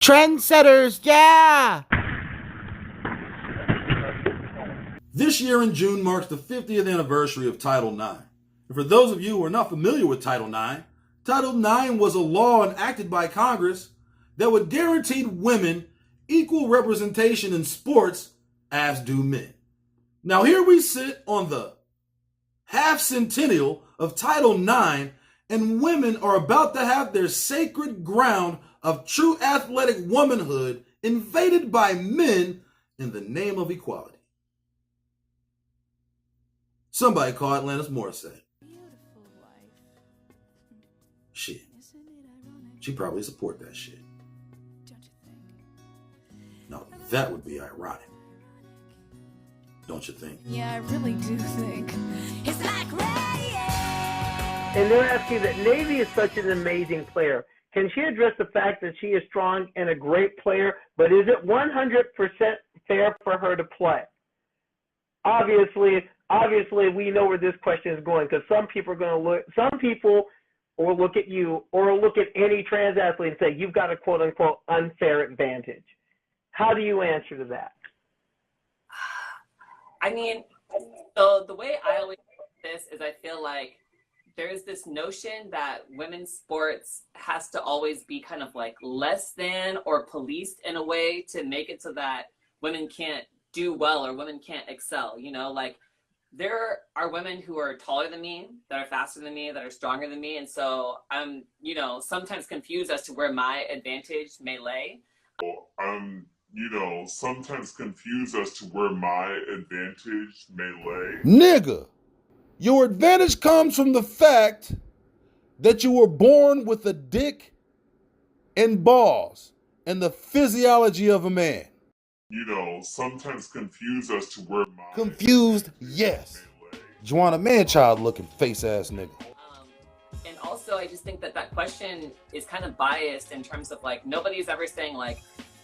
TranSeTTers, yeah! This year in June marks the 50th anniversary of Title IX. And for those of you who are not familiar with Title IX was a law enacted by Congress that would guarantee women equal representation in sports as do men. Now here we sit on the half centennial of Title IX, and women are about to have their sacred ground of true athletic womanhood invaded by men in the name of equality. Somebody call Atlantis Morissette. Shit. She probably support that shit. No, that would be ironic. Don't you think? Yeah, I really do think. It's like rain. And they're asking that Navy is such an amazing player. Can she address the fact that she is strong and a great player, but is it 100% fair for her to play? Obviously, we know where this question is going, because some people will look at you or look at any trans athlete and say, you've got a quote unquote unfair advantage. How do you answer to that? I mean, so the way I always look at this is I feel like there's this notion that women's sports has to always be kind of like less than or policed in a way to make it so that women can't do well or women can't excel. You know, like there are women who are taller than me, that are faster than me, that are stronger than me. And so I'm, sometimes confused as to where my advantage may lay. Sometimes confused as to where my advantage may lay. Nigga, your advantage comes from the fact that you were born with a dick and balls and the physiology of a man. Sometimes confused as to where my... Confused, yes. Joanna Manchild looking face ass nigga. And also, I just think that question is kind of biased in terms of like, nobody's ever saying like,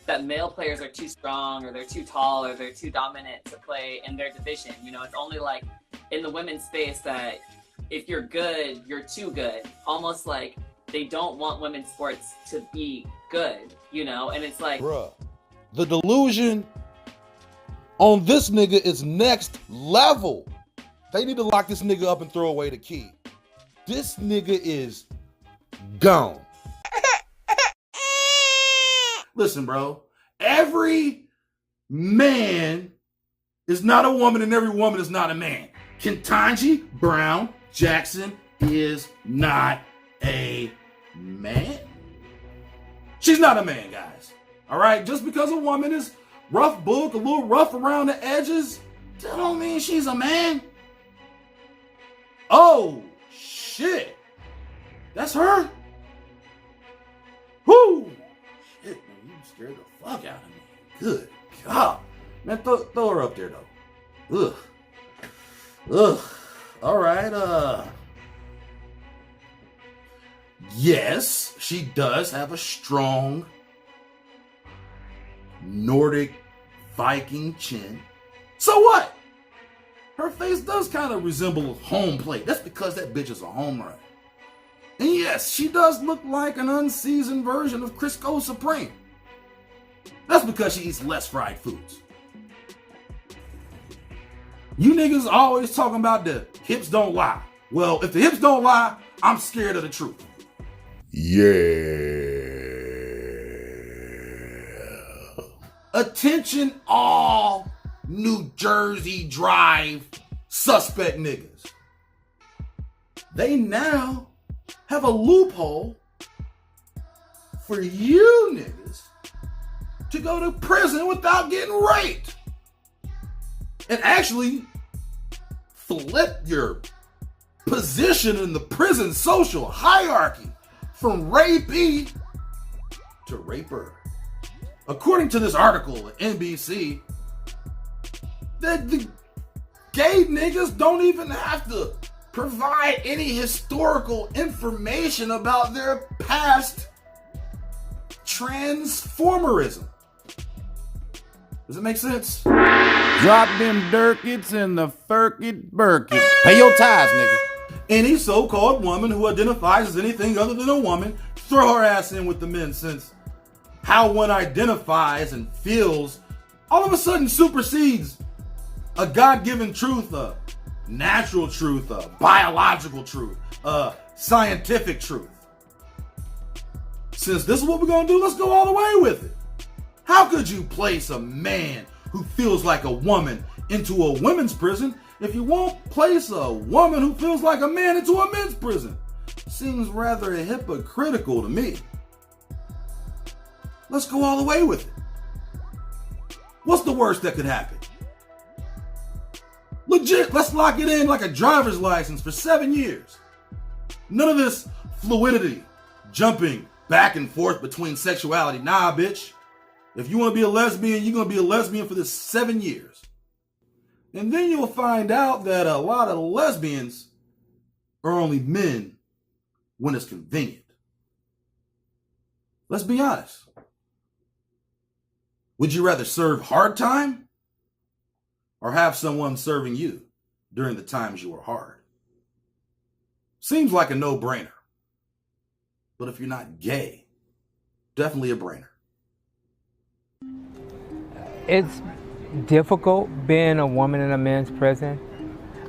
that male players are too strong or they're too tall or they're too dominant to play in their division. It's only like in the women's space that if you're good, you're too good. Almost like they don't want women's sports to be good, and it's like... Bruh, the delusion on this nigga is next level. They need to lock this nigga up and throw away the key. This nigga is gone. Listen, bro, every man is not a woman and every woman is not a man. Kentanji Brown-Jackson is not a man. She's not a man, guys. All right? Just because a woman is rough book, a little rough around the edges, that don't mean she's a man. Oh, shit. That's her? Whoo! Shit, man, you scared the fuck out of me. Good God. Man, throw her up there, though. Ugh. All right, yes, she does have a strong Nordic Viking chin. So what? Her face does kind of resemble a home plate. That's because that bitch is a home run. And yes, she does look like an unseasoned version of Crisco Supreme. That's because she eats less fried foods. You niggas always talking about the hips don't lie. Well, if the hips don't lie, I'm scared of the truth. Yeah. Attention all New Jersey Drive suspect niggas. They now have a loophole for you niggas to go to prison without getting raped. And actually flip your position in the prison social hierarchy from rapee to raper. According to this article at NBC, the gay niggas don't even have to provide any historical information about their past transformerism. Does it make sense? Drop them Durkits and the Furkit Burkit. Pay your tithes, nigga. Any so-called woman who identifies as anything other than a woman, throw her ass in with the men, since how one identifies and feels all of a sudden supersedes a God-given truth, a natural truth, a biological truth, a scientific truth. Since this is what we're going to do, let's go all the way with it. How could you place a man who feels like a woman into a women's prison if you won't place a woman who feels like a man into a men's prison? Seems rather hypocritical to me. Let's go all the way with it. What's the worst that could happen? Legit, let's lock it in like a driver's license for 7 years. None of this fluidity, jumping back and forth between sexuality. Nah, bitch. If you want to be a lesbian, you're going to be a lesbian for this 7 years. And then you'll find out that a lot of lesbians are only men when it's convenient. Let's be honest. Would you rather serve hard time or have someone serving you during the times you are hard? Seems like a no-brainer. But if you're not gay, definitely a brainer. It's difficult being a woman in a men's prison.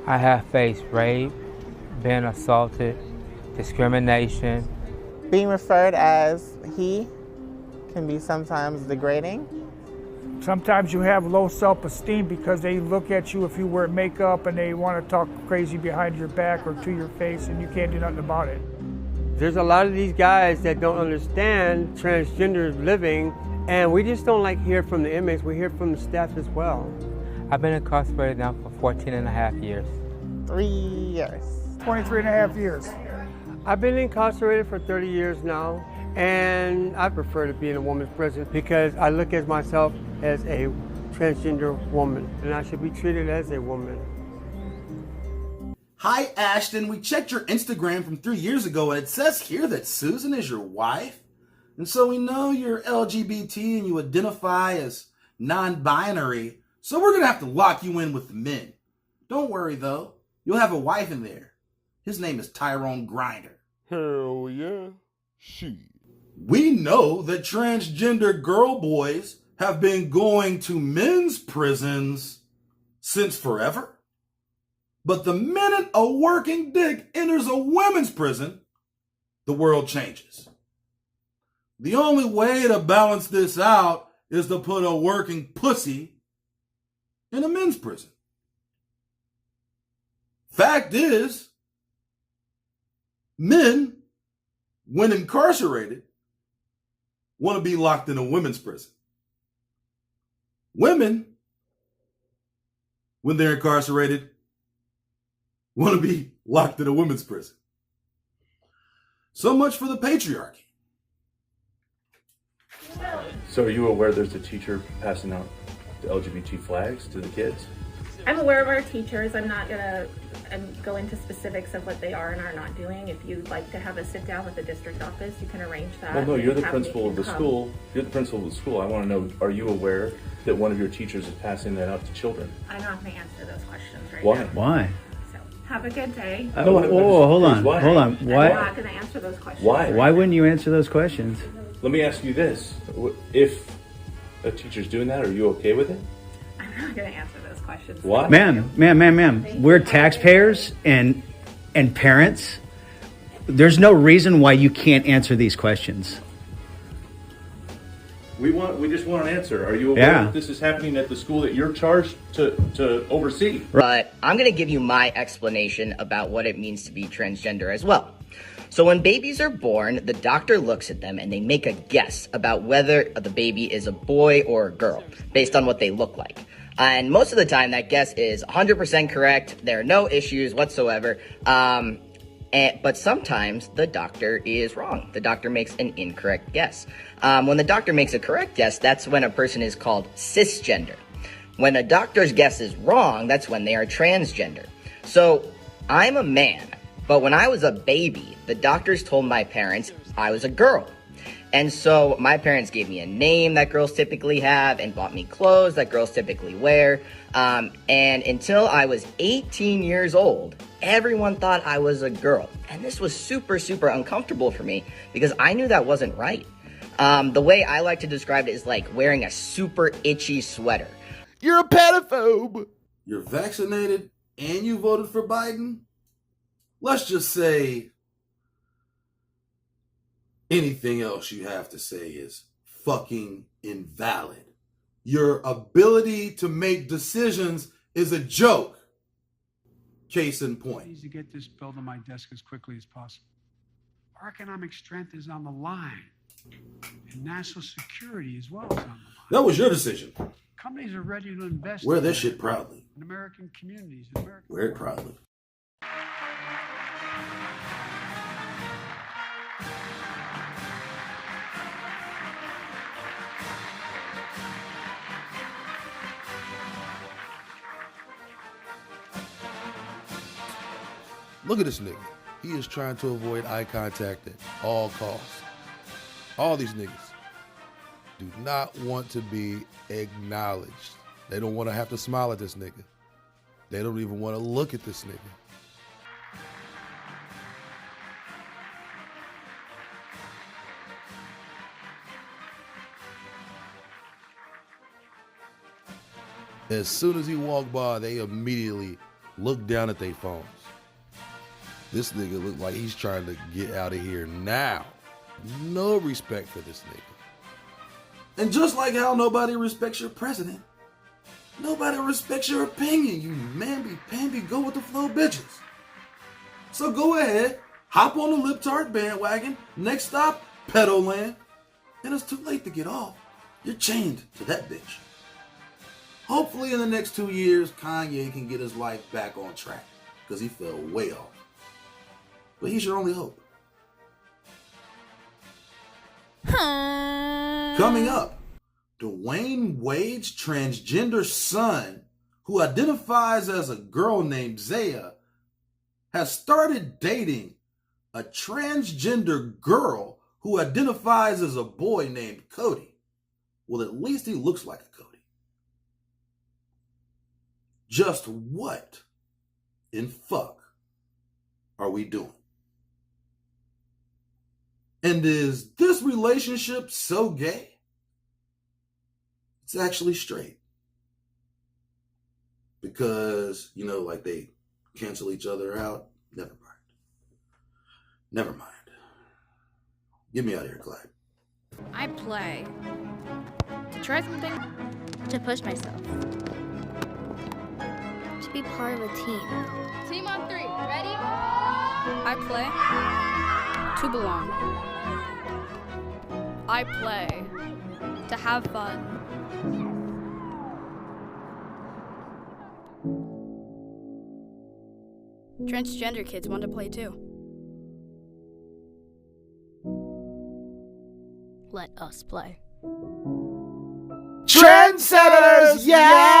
I have faced rape, been assaulted, discrimination. Being referred as he can be sometimes degrading. Sometimes you have low self-esteem because they look at you if you wear makeup and they want to talk crazy behind your back or to your face and you can't do nothing about it. There's a lot of these guys that don't understand transgender living, and we just don't like hear from the inmates, we hear from the staff as well. I've been incarcerated now for 14 and a half years. 3 years. 23 and a half years. I've been incarcerated for 30 years now, and I prefer to be in a woman's prison because I look at myself as a transgender woman, and I should be treated as a woman. Hi, Ashton. We checked your Instagram from 3 years ago, and it says here that Susan is your wife. And so we know you're LGBT and you identify as non-binary. So we're going to have to lock you in with the men. Don't worry, though. You'll have a wife in there. His name is Tyrone Grinder. Hell yeah. She. We know that transgender girl boys have been going to men's prisons since forever. But the minute a working dick enters a women's prison, the world changes. The only way to balance this out is to put a working pussy in a men's prison. Fact is, men, when incarcerated, want to be locked in a women's prison. Women, when they're incarcerated, want to be locked in a women's prison. So much for the patriarchy. So are you aware there's a teacher passing out the LGBT flags to the kids? I'm aware of our teachers. I'm not going to go into specifics of what they are and are not doing. If you'd like to have a sit down with the district office, you can arrange that. Well, no, you're the principal of the school. You're the principal of the school. I want to know, are you aware that one of your teachers is passing that out to children? I'm not going to answer those questions right Why? now. Why? So have a good day. Hold on. Why? I'm not going to answer those questions. Why? Why wouldn't you answer those questions? Let me ask you this. If a teacher's doing that, are you okay with it? I'm not going to answer those questions. Why? Ma'am. We're taxpayers and parents. There's no reason why you can't answer these questions. We just want an answer. Are you aware that this is happening at the school that you're charged to oversee? But I'm going to give you my explanation about what it means to be transgender as well. So when babies are born, the doctor looks at them and they make a guess about whether the baby is a boy or a girl based on what they look like. And most of the time that guess is 100% correct. There are no issues whatsoever. But sometimes the doctor is wrong. The doctor makes an incorrect guess. When the doctor makes a correct guess, that's when a person is called cisgender. When a doctor's guess is wrong, that's when they are transgender. So I'm a man, but when I was a baby, the doctors told my parents I was a girl. And so my parents gave me a name that girls typically have and bought me clothes that girls typically wear. And until I was 18 years old, everyone thought I was a girl. And this was super, super uncomfortable for me because I knew that wasn't right. The way I like to describe it is like wearing a super itchy sweater. You're a pedophobe. You're vaccinated and you voted for Biden? Let's just say anything else you have to say is fucking invalid. Your ability to make decisions is a joke. Case in point. I need to get this bill to my desk as quickly as possible. Our economic strength is on the line, and national security as well is on the line. That was your decision. Companies are ready to invest. Wear this shit proudly. In American communities. In American Wear it proudly. Look at this nigga. He is trying to avoid eye contact at all costs. All these niggas do not want to be acknowledged. They don't want to have to smile at this nigga. They don't even want to look at this nigga. As soon as he walked by, they immediately looked down at their phones. This nigga look like he's trying to get out of here now. No respect for this nigga. And just like how nobody respects your president, nobody respects your opinion, you mamby-pamby go with the flow bitches. So go ahead, hop on the libtard bandwagon, next stop, pedo land, and it's too late to get off. You're chained to that bitch. Hopefully in the next 2 years, Kanye can get his life back on track, because he fell way off. But he's your only hope. Coming up, Dwayne Wade's transgender son, who identifies as a girl named Zaya, has started dating a transgender girl who identifies as a boy named Cody. Well, at least he looks like a Cody. Just what in fuck are we doing? And is this relationship so gay? It's actually straight. Because, you know, like they cancel each other out. Never mind. Never mind. Get me out of here, Clyde. I play to try something, to push myself, to be part of a team. Team on three, ready? I play to belong. I play to have fun. Transgender kids want to play too. Let us play. TranSeTTers, yeah!